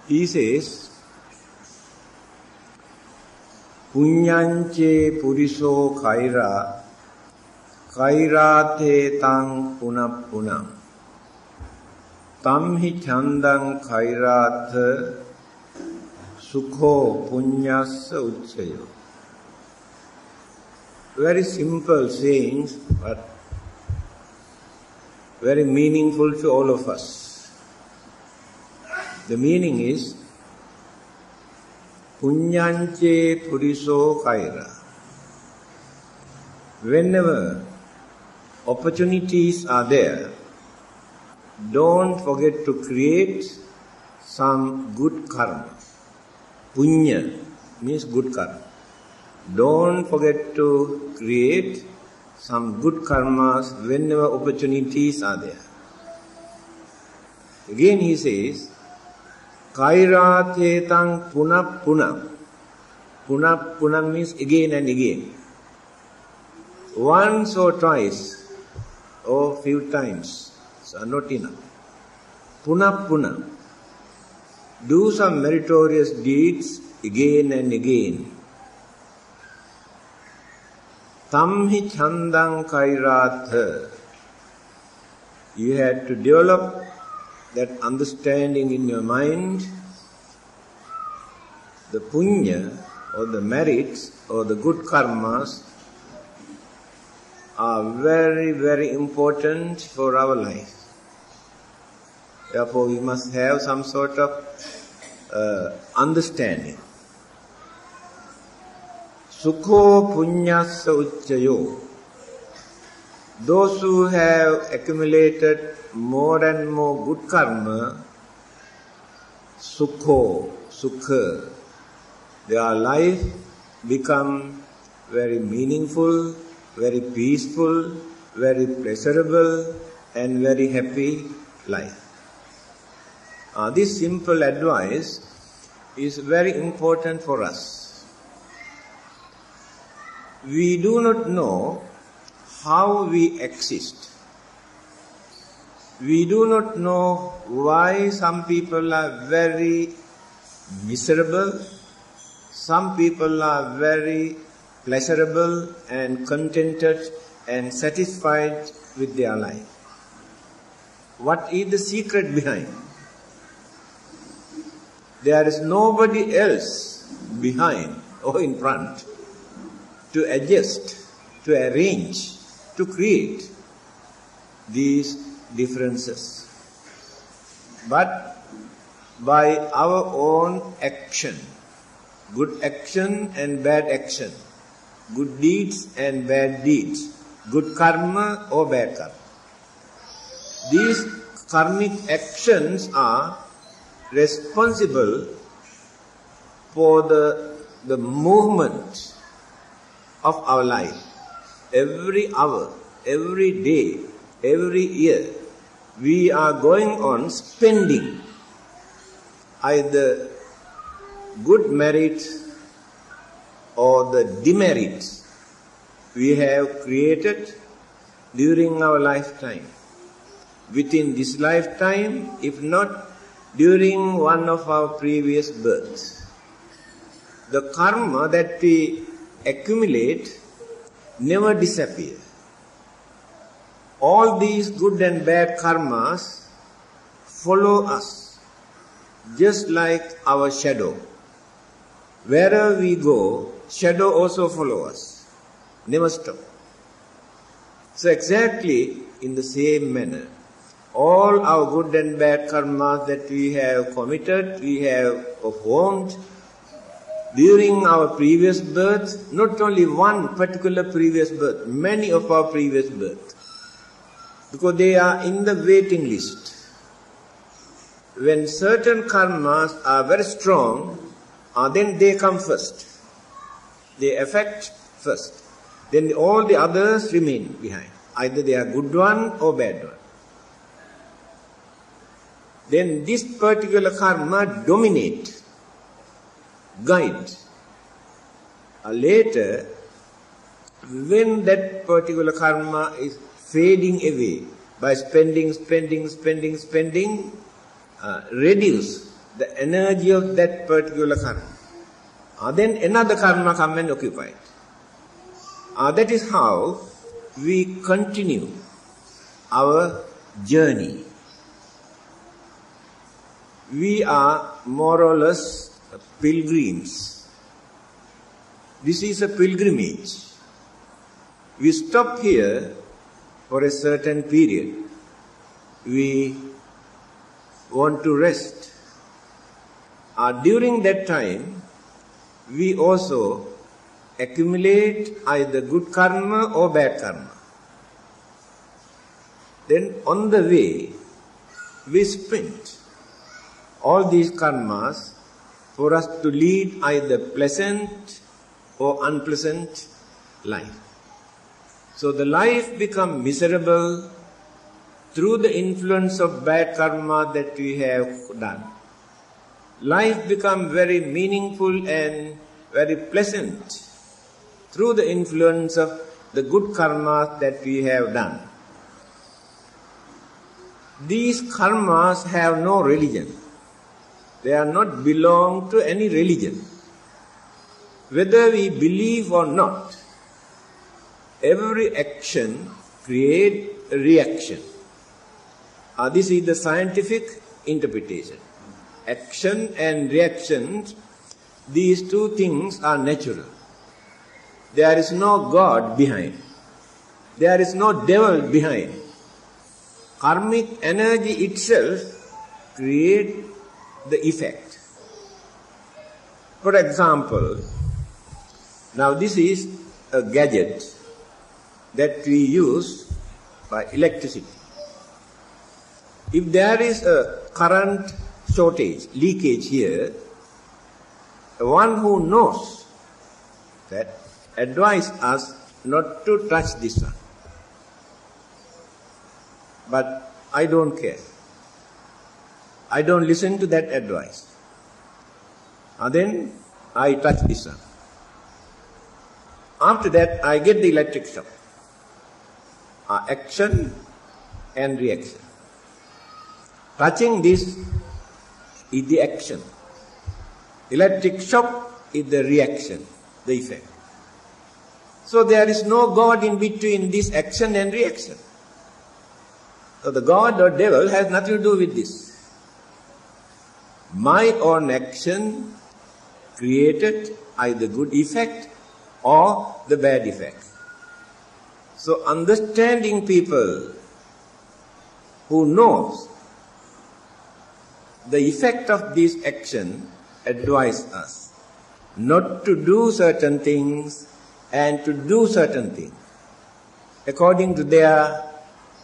He says, Punyanche puriso kaira, kairate tang punappunam, tamhi chandang kairatha, sukho punyassa uchchayo. Very simple sayings, but very meaningful to all of us. The meaning is, Punyanche puriso kaira. Whenever opportunities are there, don't forget to create some good karma. Punya means good karma. Don't forget to create some good karmas whenever opportunities are there. Again he says, Kairathetang punappunam. Punappunam means again and again. Once or twice or few times are not enough. Punappunam. Do some meritorious deeds again and again. Tamhi chandang kairatha. You had to develop that understanding in your mind. The punya or the merits or the good karmas are very, very important for our life. Therefore, we must have some sort of understanding. Sukho punyassa uchchayo. Those who have accumulated more and more good karma, sukho, sukha, their life become very meaningful, very peaceful, very pleasurable, and very happy life. This simple advice is very important for us. We do not know how we exist. We do not know why some people are very miserable, some people are very pleasurable and contented and satisfied with their life. What is the secret behind? There is nobody else behind or in front to adjust, to arrange, to create these differences. But by our own action, good action and bad action, good deeds and bad deeds, good karma or bad karma. These karmic actions are responsible for the movement of our life. Every hour, every day, every year, we are going on spending either good merits or the demerits we have created during our lifetime. Within this lifetime, if not during one of our previous births. The karma that we accumulate never disappear. All these good and bad karmas follow us, just like our shadow. Wherever we go, shadow also follow us, never stop. So exactly in the same manner, all our good and bad karmas that we have committed, we have performed during our previous birth, not only one particular previous birth, many of our previous births, because they are in the waiting list. When certain karmas are very strong, then they come first. They affect first. Then all the others remain behind. Either they are good one or bad one. Then this particular karma dominate, guide. Later, when that particular karma is fading away by spending, reduce the energy of that particular karma. Then another karma come and occupy it. That is how we continue our journey. We are more or less pilgrims. This is a pilgrimage. We stop here for a certain period. We want to rest. During that time, we also accumulate either good karma or bad karma. Then on the way, we spend all these karmas for us to lead either pleasant or unpleasant life. So the life becomes miserable through the influence of bad karma that we have done. Life becomes very meaningful and very pleasant through the influence of the good karma that we have done. These karmas have no religion. They are not belong to any religion. Whether we believe or not, every action creates a reaction. This is the scientific interpretation. Action and reaction, these two things are natural. There is no God behind. There is no devil behind. Karmic energy itself creates the effect. For example, now this is a gadget that we use by electricity. If there is a current shortage, leakage here, the one who knows that advise us not to touch this one. But I don't care. I don't listen to that advice. Then I touch this one. After that, I get the electric shock. Action and reaction. Touching this is the action. Electric shock is the reaction, the effect. So there is no God in between this action and reaction. So the God or devil has nothing to do with this. My own action created either good effect or the bad effect. So understanding people who knows the effect of this action advise us not to do certain things and to do certain things according to their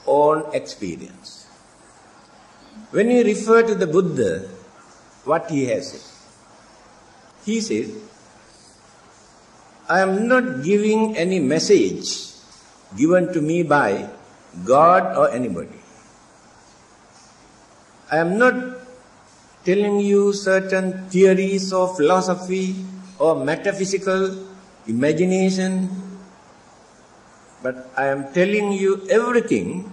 own experience. When we refer to the Buddha, what he has said? He said, I am not giving any message given to me by God or anybody. I am not telling you certain theories or philosophy or metaphysical imagination, but I am telling you everything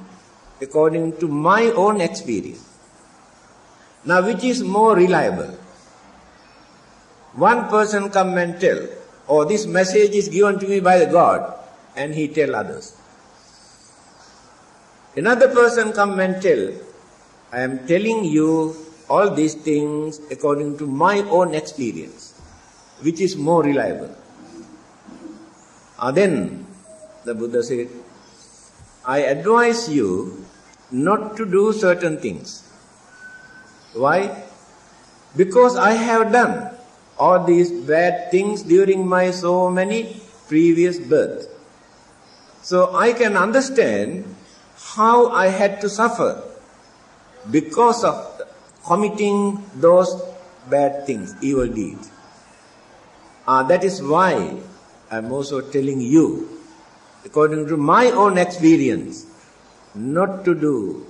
according to my own experience. Now, which is more reliable? One person come and tell, oh, this message is given to me by the God, and he tell others. Another person come and tell, I am telling you all these things according to my own experience. Which is more reliable? Then the Buddha said, I advise you not to do certain things. Why? Because I have done all these bad things during my so many previous births. So I can understand how I had to suffer because of committing those bad things, evil deeds. That is why I am also telling you, according to my own experience, not to do.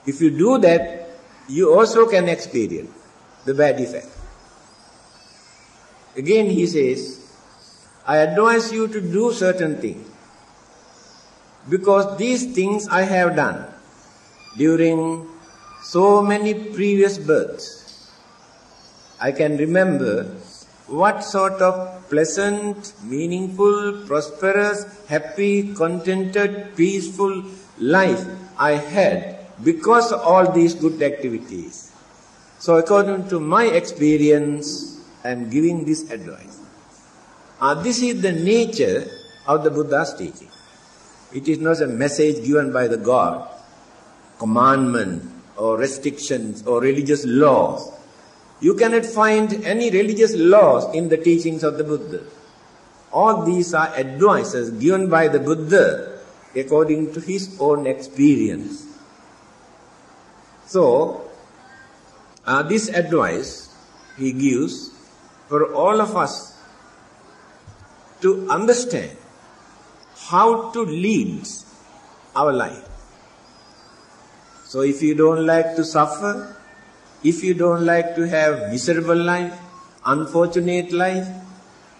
If you do that, you also can experience the bad effect. Again he says, I advise you to do certain things, because these things I have done during so many previous births. I can remember what sort of pleasant, meaningful, prosperous, happy, contented, peaceful life I had because of all these good activities. So according to my experience, I am giving this advice. This is the nature of the Buddha's teaching. It is not a message given by the God, commandment or restrictions or religious laws. You cannot find any religious laws in the teachings of the Buddha. All these are advices given by the Buddha according to his own experience. So, this advice he gives for all of us to understand how to lead our life. So if you don't like to suffer, if you don't like to have miserable life, unfortunate life,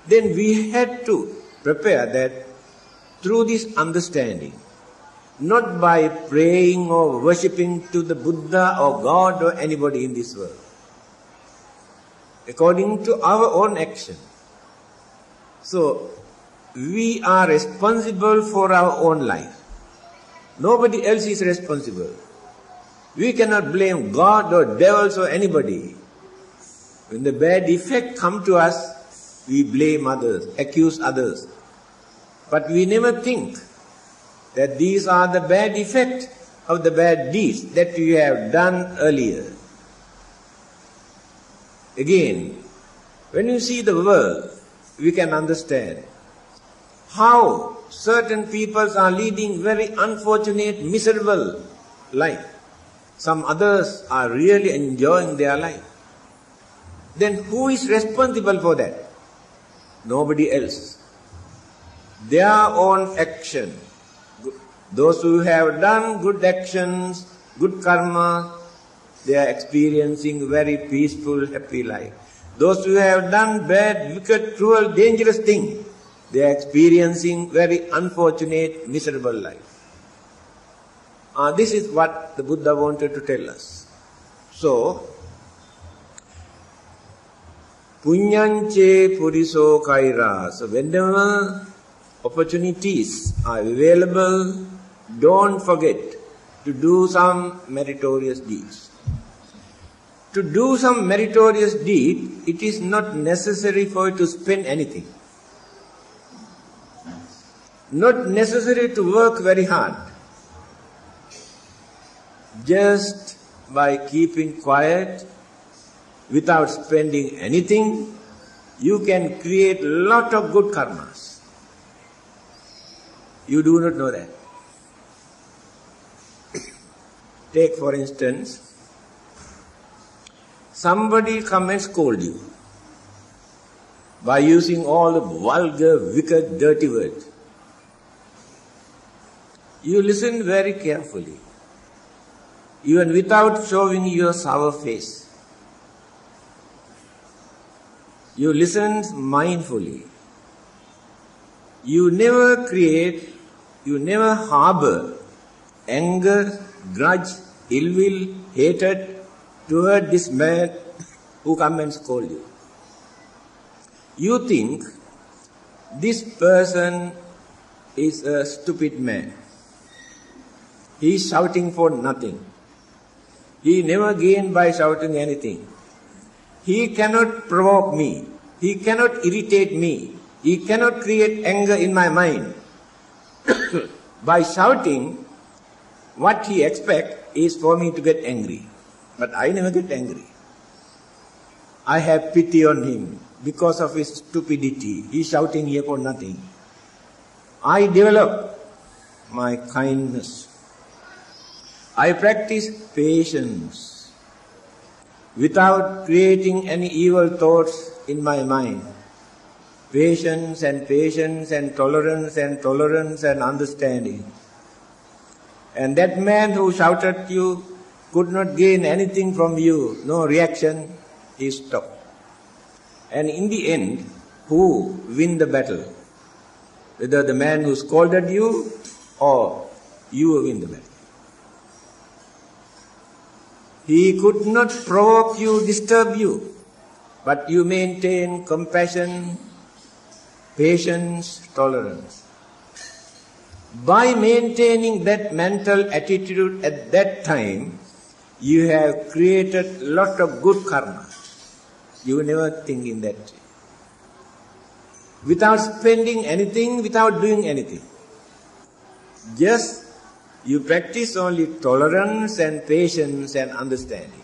then we had to prepare that through this understanding, not by praying or worshipping to the Buddha or God or anybody in this world, according to our own action. So, we are responsible for our own life. Nobody else is responsible. We cannot blame God or devils or anybody. When the bad effect comes to us, we blame others, accuse others. But we never think that these are the bad effects of the bad deeds that we have done earlier. Again, when you see the world, we can understand how certain peoples are leading very unfortunate, miserable life. Some others are really enjoying their life. Then who is responsible for that? Nobody else. Their own action. Those who have done good actions, good karma, they are experiencing very peaceful, happy life. Those who have done bad, wicked, cruel, dangerous things, they are experiencing very unfortunate, miserable life. This is what the Buddha wanted to tell us. So, Punyanche Puriso Kaira. So whenever opportunities are available, don't forget to do some meritorious deeds. To do some meritorious deed, it is not necessary for you to spend anything. Not necessary to work very hard. Just by keeping quiet, without spending anything, you can create a lot of good karmas. You do not know that. Take for instance, somebody come and scold you by using all the vulgar, wicked, dirty words. You listen very carefully, even without showing your sour face. You listen mindfully. You never create, you never harbor anger, grudge, ill will, hatred toward this man who come and scold you. You think this person is a stupid man. He is shouting for nothing. He never gained by shouting anything. He cannot provoke me. He cannot irritate me. He cannot create anger in my mind. By shouting, what he expects is for me to get angry. But I never get angry. I have pity on him because of his stupidity. He is shouting here for nothing. I develop my kindness. I practice patience without creating any evil thoughts in my mind. Patience and tolerance and understanding. And that man who shouted at you could not gain anything from you, no reaction, he stopped. And in the end, who win the battle? Whether the man who scolded you or you win the battle. He could not provoke you, disturb you. but you maintain compassion, patience, tolerance. By maintaining that mental attitude at that time, you have created a lot of good karma. You never think in that way. Without spending anything, without doing anything. Just you practice only tolerance and patience and understanding.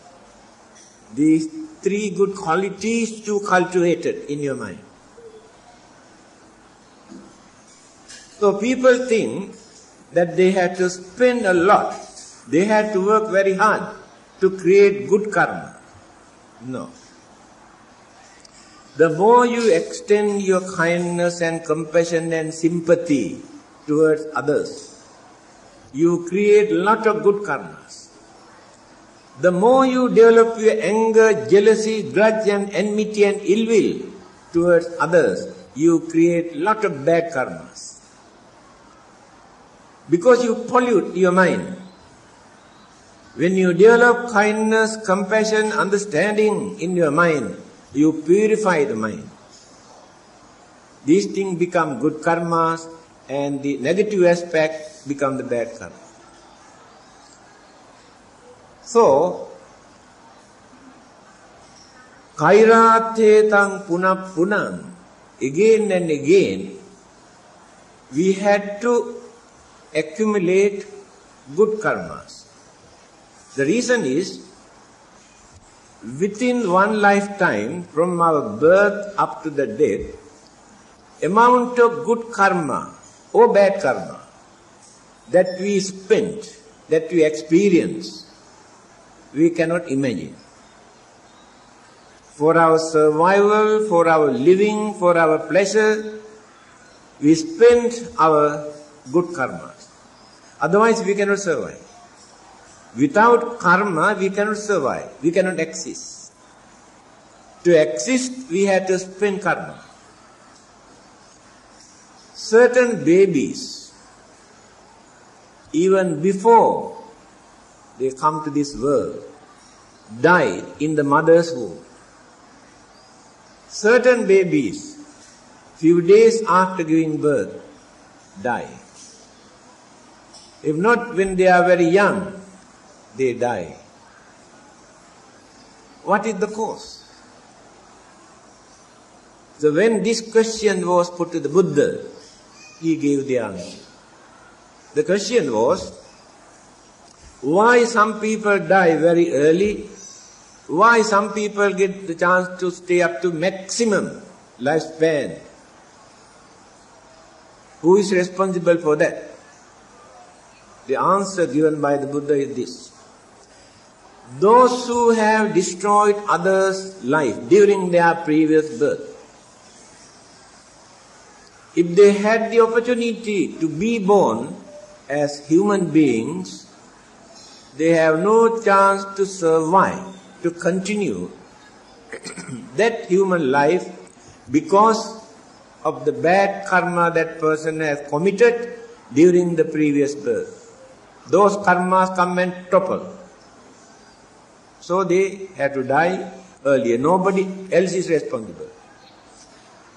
These three good qualities you cultivated in your mind. So people think that they had to spend a lot. They had to work very hard to create good karma. No. The more you extend your kindness and compassion and sympathy towards others, you create a lot of good karmas. The more you develop your anger, jealousy, grudge and enmity and ill will towards others, you create a lot of bad karmas. Because you pollute your mind. When you develop kindness, compassion, understanding in your mind, you purify the mind. These things become good karmas and the negative aspect become the bad karma. So, kairathetang punah punam, again and again, we had to accumulate good karmas. The reason is, within one lifetime, from our birth up to the death, amount of good karma or bad karma that we spent, that we experience, we cannot imagine. For our survival, for our living, for our pleasure, we spend our good karmas. Otherwise we cannot survive. Without karma, we cannot survive. We cannot exist. To exist, we have to spend karma. Certain babies, even before they come to this world, die in the mother's womb. Certain babies, few days after giving birth, die. If not when they are very young, they die. What is the cause? So when this question was put to the Buddha, he gave the answer. The question was, why some people die very early? Why some people get the chance to stay up to maximum lifespan? Who is responsible for that? The answer given by the Buddha is this. Those who have destroyed others' life during their previous birth, if they had the opportunity to be born as human beings, they have no chance to survive, to continue that human life because of the bad karma that person has committed during the previous birth. Those karmas come and topple. So they had to die earlier. Nobody else is responsible.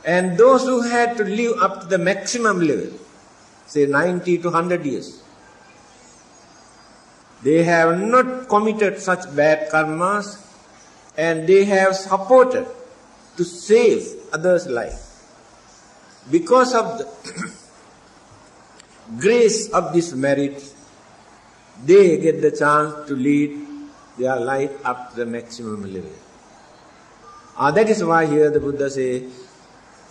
And those who had to live up to the maximum level, say 90 to 100 years, they have not committed such bad karmas and they have supported to save others' life. Because of the grace of this merit, they get the chance to lead their life up to the maximum level. That is why here the Buddha says,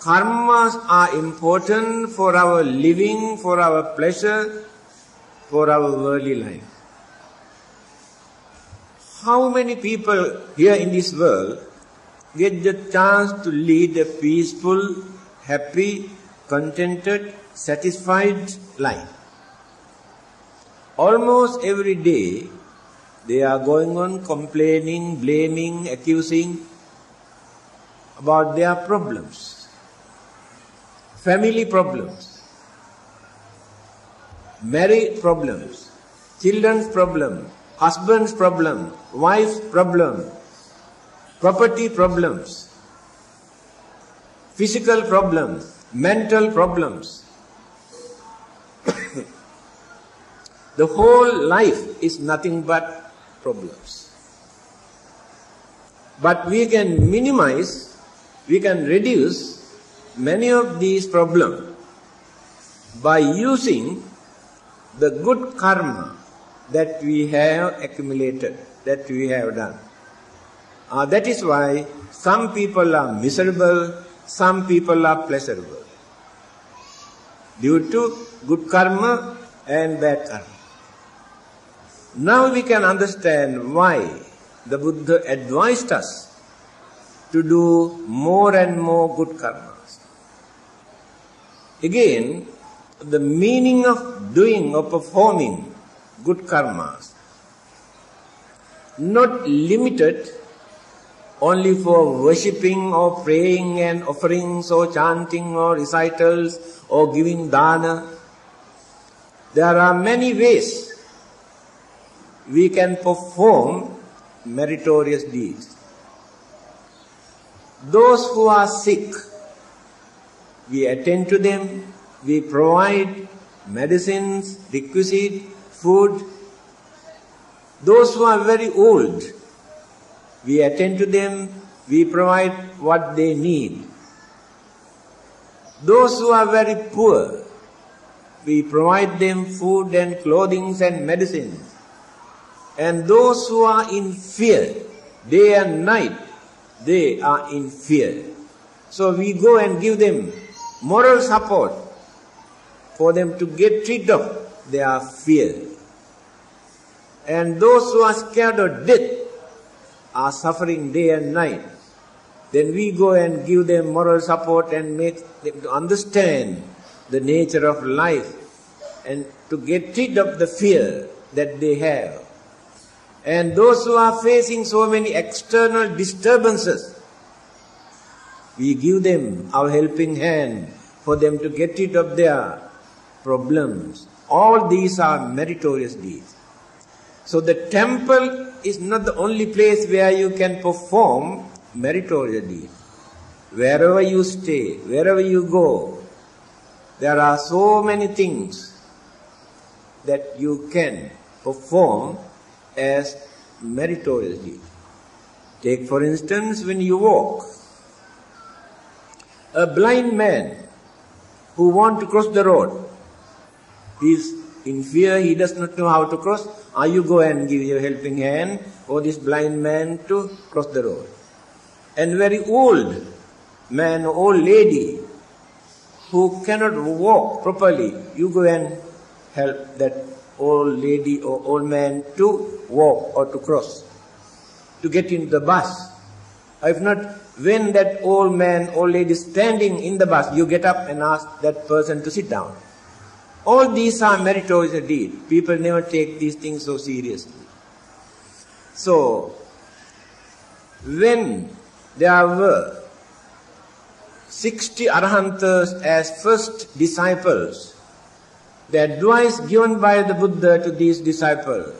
karmas are important for our living, for our pleasure, for our worldly life. How many people here in this world get the chance to lead a peaceful, happy, contented, satisfied life? Almost every day, they are going on complaining, blaming, accusing about their problems. Family problems, marriage problems, children's problems, husband's problem, wife's problem, property problems, physical problems, mental problems. The whole life is nothing but problems. But we can minimize, we can reduce many of these problems by using the good karma that we have accumulated, that we have done. That is why some people are miserable, some people are pleasurable, due to good karma and bad karma. Now we can understand why the Buddha advised us to do more and more good karmas. Again, the meaning of doing or performing good karmas, not limited only for worshipping or praying and offerings or chanting or recitals or giving dana. There are many ways we can perform meritorious deeds. Those who are sick, we attend to them, we provide medicines, requisite, food. Those who are very old, we attend to them, we provide what they need. Those who are very poor, we provide them food and clothing and medicine. And those who are in fear, day and night, they are in fear. So we go and give them moral support for them to get rid of their fear. And those who are scared of death are suffering day and night. Then we go and give them moral support and make them to understand the nature of life and to get rid of the fear that they have. And those who are facing so many external disturbances, we give them our helping hand for them to get rid of their problems. All these are meritorious deeds. So the temple is not the only place where you can perform meritorious deeds. Wherever you stay, wherever you go, there are so many things that you can perform as meritorious deeds. Take for instance, when you walk, a blind man who wants to cross the road, he is in fear, he does not know how to cross. You go and give your helping hand for this blind man to cross the road. And very old man or old lady who cannot walk properly, you go and help that old lady or old man to walk or to cross, to get into the bus. If not, when that old man, old lady is standing in the bus, you get up and ask that person to sit down. All these are meritorious deeds. People never take these things so seriously. So, when there were 60 Arhantas as first disciples, the advice given by the Buddha to these disciples,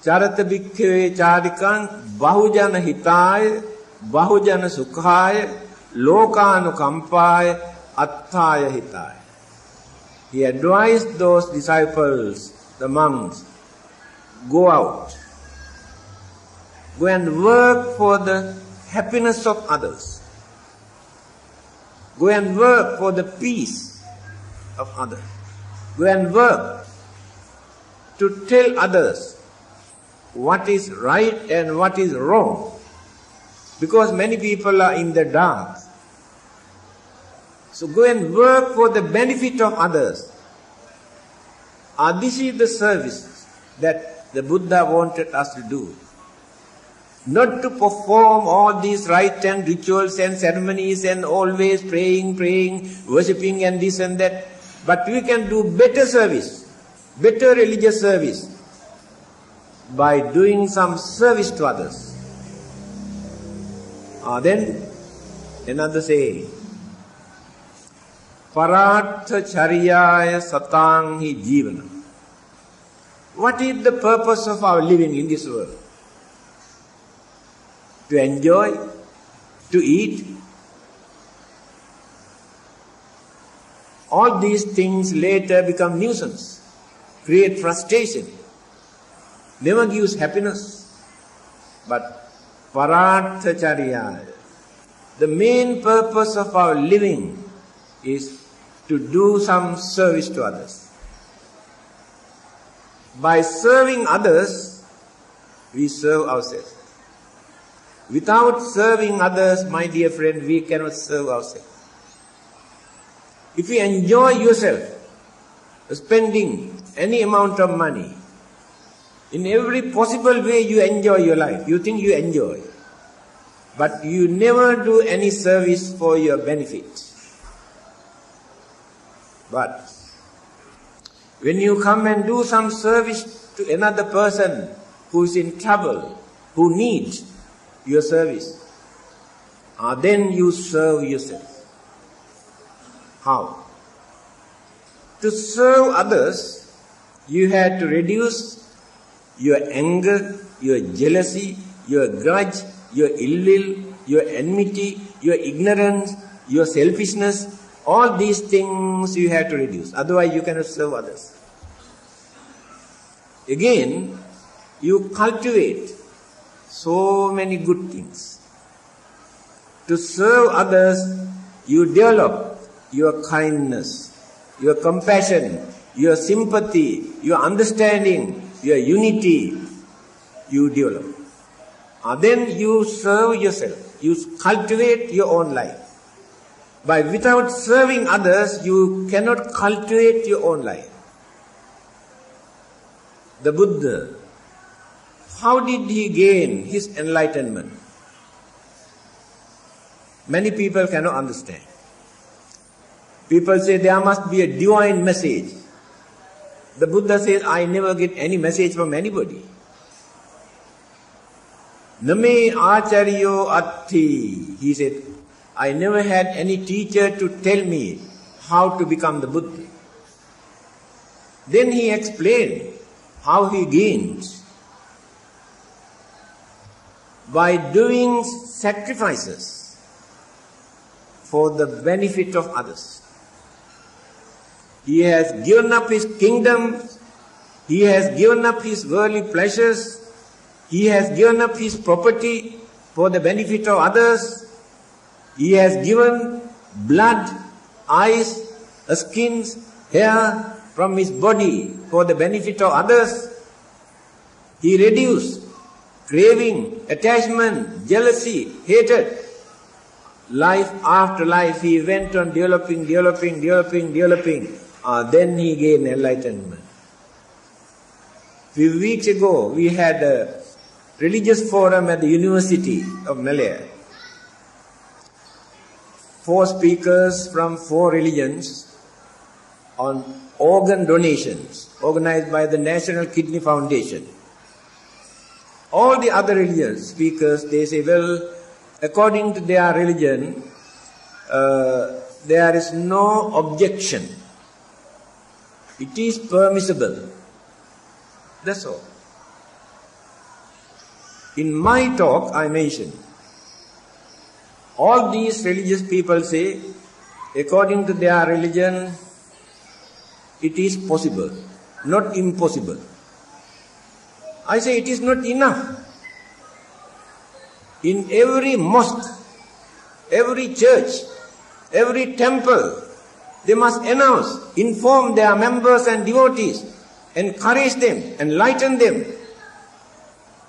Charata bhikkhave charikan bahujana hitaya, bahujana sukhaya, lokanukampaya, attaya hitaya. He advised those disciples, the monks, go out. Go and work for the happiness of others. Go and work for the peace of others. Go and work to tell others what is right and what is wrong. Because many people are in the dark. So go and work for the benefit of others. This is the service that the Buddha wanted us to do. Not to perform all these rites and rituals and ceremonies and always praying, worshipping and this and that. But we can do better service, better religious service by doing some service to others. Then another saying, Paratha charyaya satanghi jivana. What is the purpose of our living in this world? To enjoy, to eat, all these things later become nuisance, create frustration, never gives happiness. But Paratthacharya, the main purpose of our living is to do some service to others. By serving others, we serve ourselves. Without serving others, my dear friend, we cannot serve ourselves. If you enjoy yourself, spending any amount of money, in every possible way you enjoy your life, you think you enjoy, but you never do any service for your benefit. But when you come and do some service to another person who is in trouble, who needs your service, then you serve yourself. How? To serve others, you had to reduce your anger, your jealousy, your grudge, your ill will, your enmity, your ignorance, your selfishness. All these things you have to reduce. Otherwise you cannot serve others. Again, you cultivate so many good things. To serve others, you develop your kindness, your compassion, your sympathy, your understanding, your unity, you develop. Then you serve yourself. You cultivate your own life. Without serving others, you cannot cultivate your own life. The Buddha, how did he gain his enlightenment? Many people cannot understand. People say there must be a divine message. The Buddha says, I never get any message from anybody. Name acharyo atti. He said, I never had any teacher to tell me how to become the Buddha. Then he explained how he gains. By doing sacrifices for the benefit of others. He has given up his kingdom, he has given up his worldly pleasures, he has given up his property for the benefit of others, he has given blood, eyes, skins, hair from his body for the benefit of others. He reduced craving, attachment, jealousy, hatred. Life after life he went on developing. Then he gained enlightenment. Few weeks ago we had a religious forum at the University of Malaya. 4 speakers from 4 religions on organ donations organized by the National Kidney Foundation. All the other religious speakers, they say, well, according to their religion, there is no objection. It is permissible. That's all. In my talk, I mentioned, all these religious people say, according to their religion, it is possible, not impossible. I say it is not enough. In every mosque, every church, every temple, they must announce, inform their members and devotees, encourage them, enlighten them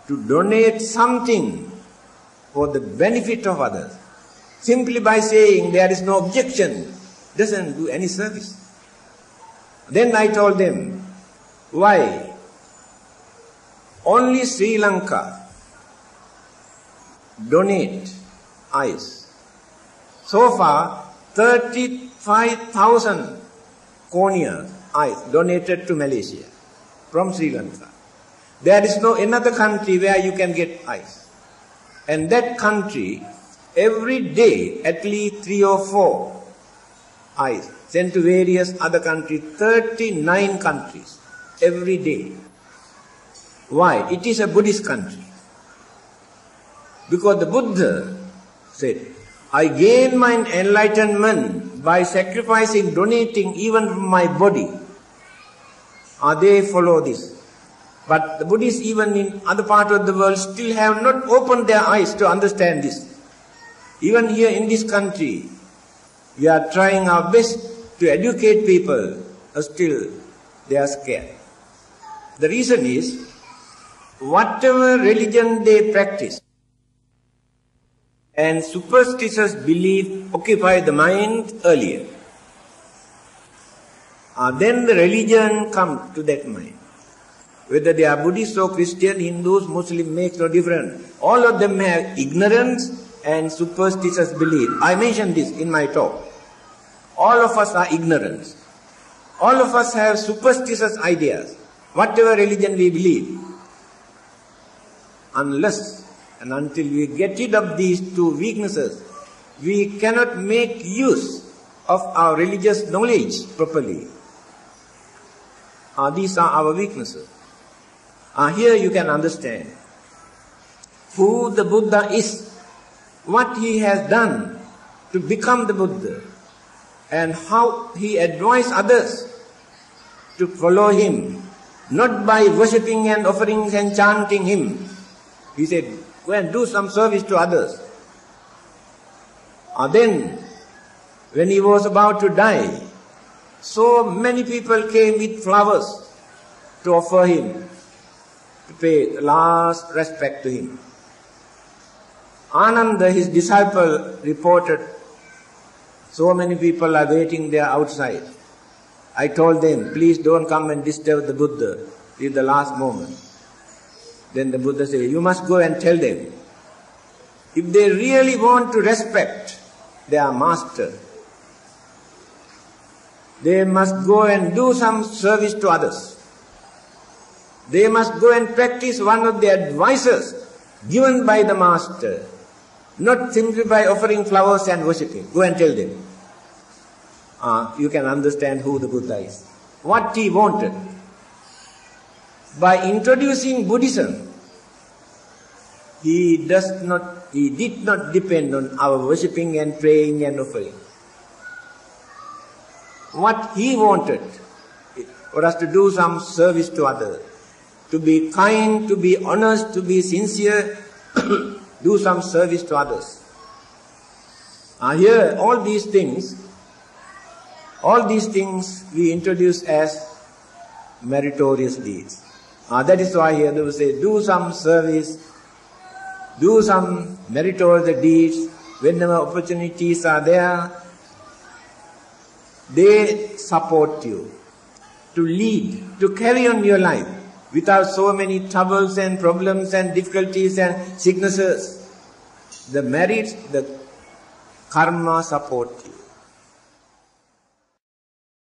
to donate something for the benefit of others. Simply by saying there is no objection doesn't do any service. Then I told them, why? Only Sri Lanka donate eyes. So far, 35,000 cornea eyes donated to Malaysia from Sri Lanka. There is no another country where you can get eyes. And that country, every day, at least 3 or 4 eyes sent to various other countries, 39 countries, every day. Why? It is a Buddhist country. Because the Buddha said, I gained my enlightenment by sacrificing, donating even my body. They follow this. But the Buddhists even in other parts of the world still have not opened their eyes to understand this. Even here in this country, we are trying our best to educate people, but still they are scared. The reason is, whatever religion they practice and superstitious belief occupy the mind earlier, then the religion comes to that mind. Whether they are Buddhist or Christian, Hindus, Muslim, makes no difference. All of them have ignorance and superstitious belief. I mentioned this in my talk. All of us are ignorant. All of us have superstitious ideas. Whatever religion we believe, unless and until we get rid of these two weaknesses, we cannot make use of our religious knowledge properly. These are our weaknesses. Here you can understand who the Buddha is, what he has done to become the Buddha, and how he advised others to follow him, not by worshipping and offerings and chanting him. He said, go and do some service to others. Then, when he was about to die, so many people came with flowers to offer him, to pay last respect to him. Ananda, his disciple, reported, so many people are waiting there outside. I told them, please don't come and disturb the Buddha till the last moment. Then the Buddha said, you must go and tell them, if they really want to respect their master, they must go and do some service to others. They must go and practice one of the advices given by the master, not simply by offering flowers and worshipping. Go and tell them. You can understand who the Buddha is. What he wanted. By introducing Buddhism, he did not depend on our worshipping and praying and offering. What he wanted for us to do some service to others, to be kind, to be honest, to be sincere, do some service to others. Here, all these things we introduce as meritorious deeds. That is why here they will say, do some service, do some meritorious deeds. Whenever opportunities are there, they support you to lead, to carry on your life without so many troubles and problems and difficulties and sicknesses. The merits, the karma support you.